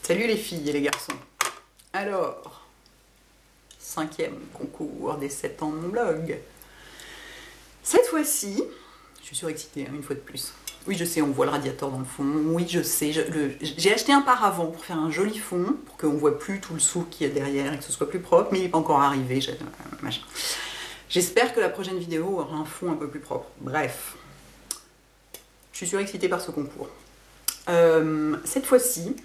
Salut les filles et les garçons. Alors, 5e concours des 7 ans de mon blog. Cette fois-ci, je suis surexcitée, une fois de plus. Oui, je sais, on voit le radiateur dans le fond. Oui, je sais, j'ai acheté un paravent pour faire un joli fond, pour qu'on ne voit plus tout le souk qu'il y a derrière et que ce soit plus propre, mais il n'est pas encore arrivé. J'espère que la prochaine vidéo aura un fond un peu plus propre. Bref, je suis surexcitée par ce concours. Cette fois-ci,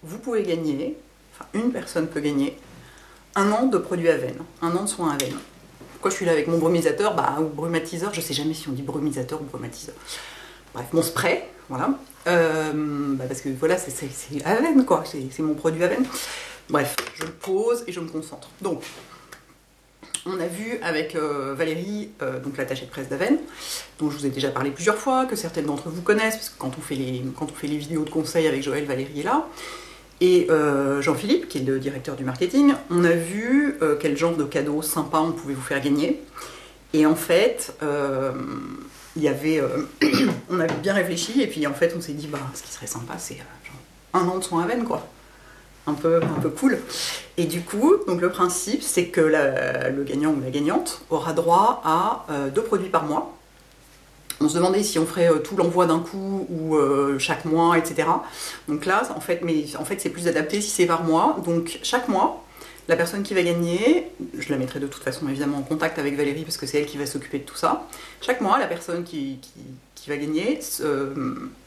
vous pouvez gagner, enfin une personne peut gagner, 1 an de produits Aven, 1 an de soins Aven. Pourquoi je suis là avec mon brumisateur, ou brumatiseur, je sais jamais si on dit brumisateur ou brumatiseur. Bref, mon spray, voilà. Parce que voilà, c'est Aven quoi, c'est mon produit Aven. Bref, je le pose et je me concentre. Donc, on a vu avec Valérie, donc l'attachée de presse d'Aven, dont je vous ai déjà parlé plusieurs fois, que certaines d'entre vous connaissent, parce que quand on fait les vidéos de conseils avec Joël, Valérie est là. Et Jean-Philippe, qui est le directeur du marketing, on a vu quel genre de cadeaux sympas on pouvait vous faire gagner. Et en fait, il y avait, on a bien réfléchi, et puis en fait on s'est dit, ce qui serait sympa, c'est 1 an de soins Aven, quoi. Un peu cool. Et du coup, donc le principe, c'est que le gagnant ou la gagnante aura droit à 2 produits par mois. On se demandait si on ferait tout l'envoi d'un coup ou chaque mois, etc. Donc là, en fait c'est plus adapté si c'est par mois. Donc chaque mois, la personne qui va gagner, je la mettrai de toute façon évidemment en contact avec Valérie parce que c'est elle qui va s'occuper de tout ça. Chaque mois, la personne qui va gagner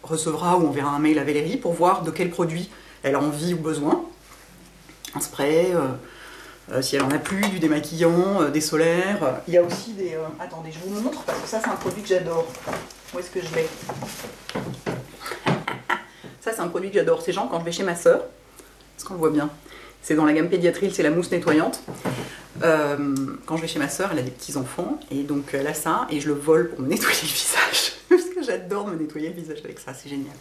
recevra ou enverra un mail à Valérie pour voir de quel produit elle a envie ou besoin. Un spray, si elle en a plus, du démaquillant, des solaires. Il y a aussi des... attendez, je vous montre, parce que ça c'est un produit que j'adore. Où est-ce que je l'ai? Ça c'est un produit que j'adore. C'est genre quand je vais chez ma soeur, est-ce qu'on le voit bien? C'est dans la gamme Pédiatril, c'est la mousse nettoyante. Quand je vais chez ma soeur, elle a des petits-enfants, et donc elle a ça, et je le vole pour me nettoyer le visage. Parce que j'adore me nettoyer le visage avec ça, c'est génial.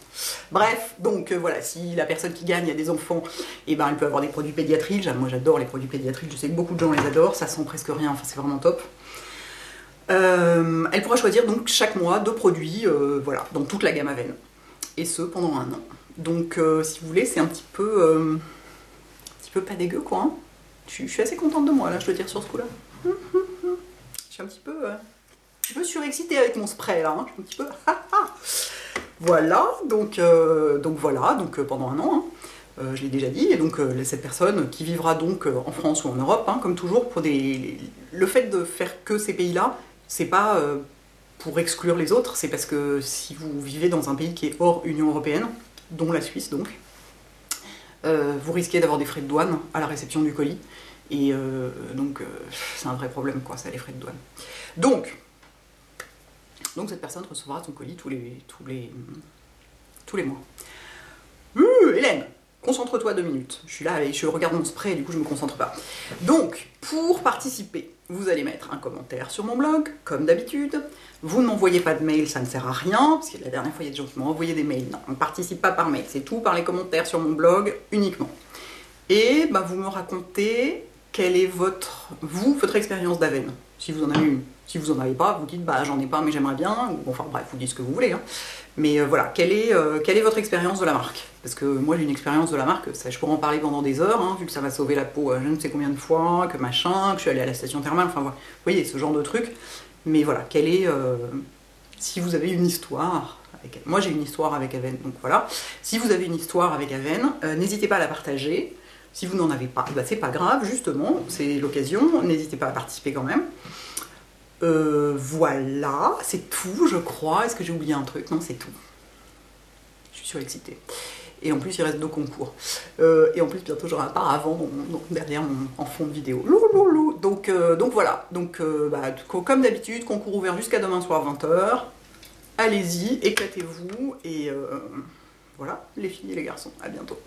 Bref, donc voilà, si la personne qui gagne a des enfants, et elle peut avoir des produits Pédiatril. Moi j'adore les produits Pédiatril, je sais que beaucoup de gens les adorent, ça sent presque rien, enfin c'est vraiment top. Elle pourra choisir donc chaque mois 2 produits, voilà, dans toute la gamme Aven. Et ce, pendant 1 an. Donc si vous voulez, c'est un petit peu pas dégueu quoi, hein. Je suis assez contente de moi là, je dois dire sur ce coup là. Je suis un petit peu surexcitée avec mon spray là, hein. Je suis un petit peu... Voilà, donc pendant 1 an, hein, je l'ai déjà dit, et donc cette personne qui vivra donc en France ou en Europe, hein, comme toujours, le fait de faire que ces pays-là, c'est pas pour exclure les autres, c'est parce que si vous vivez dans un pays qui est hors Union Européenne, dont la Suisse donc, vous risquez d'avoir des frais de douane à la réception du colis, et donc c'est un vrai problème quoi, ça, les frais de douane. Donc cette personne recevra son colis tous les mois. Hélène, concentre-toi 2 minutes. Je suis là, je regarde mon spray et du coup je me concentre pas. Donc, pour participer, vous allez mettre un commentaire sur mon blog, comme d'habitude. Vous ne m'envoyez pas de mail, ça ne sert à rien, parce que la dernière fois il y a des gens qui m'ont envoyé des mails. Non, on ne participe pas par mail, c'est tout par les commentaires sur mon blog uniquement. Et vous me racontez quelle est votre expérience d'Aven, si vous en avez une. Si vous en avez pas, vous dites j'en ai pas mais j'aimerais bien, ou enfin bref, vous dites ce que vous voulez. Hein. Mais voilà, quelle est votre expérience de la marque? Parce que moi j'ai une expérience de la marque, ça, je pourrais en parler pendant des heures, hein, vu que ça m'a sauvé la peau je ne sais combien de fois, que machin, que je suis allée à la station thermale, enfin voilà, vous voyez, ce genre de truc. Mais voilà, quelle est... si vous avez une histoire... Moi j'ai une histoire avec Aven, donc voilà. Si vous avez une histoire avec Aven, n'hésitez pas à la partager. Si vous n'en avez pas, c'est pas grave, justement, c'est l'occasion, n'hésitez pas à participer quand même. Voilà, c'est tout, je crois. Est-ce que j'ai oublié un truc? Non, c'est tout. Je suis surexcitée. Et en plus, il reste 2 concours. Et en plus, bientôt, j'aurai un paravent derrière en fond de vidéo. Louloulou. Donc voilà. Donc, comme d'habitude, concours ouvert jusqu'à demain soir 20 h. Allez-y, éclatez-vous. Et voilà, les filles et les garçons. À bientôt.